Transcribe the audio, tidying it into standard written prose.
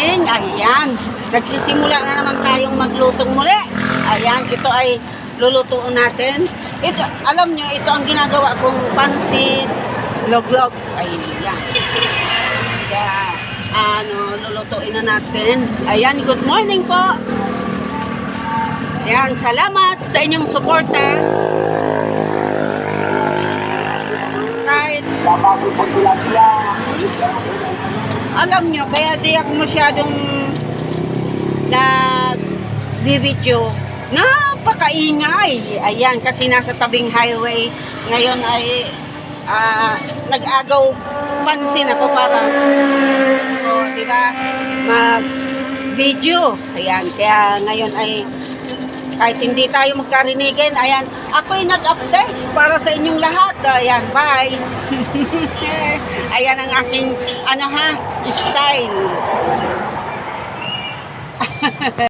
morning. Ayan, nagsisimula na naman tayong maglutong muli. Ayan, ito ay lulutuin natin. Ito, alam nyo, ito ang ginagawa kong pansit log-log. Ayan. Kaya, lulutuin na natin. Ayan, good morning po. Ayan, salamat sa inyong suporta. Kahit alam nyo, kaya di ako masyadong nag-video. Napakaingay. Ayan, kasi nasa tabing highway. Ngayon ay nag-agaw pansin ako para diba, mag-video. Ayan, kaya ngayon ay kahit hindi tayo magkarinigin, ayan, ako'y nag-update para sa inyong lahat. Ayan, bye. Ayan ang aking, style.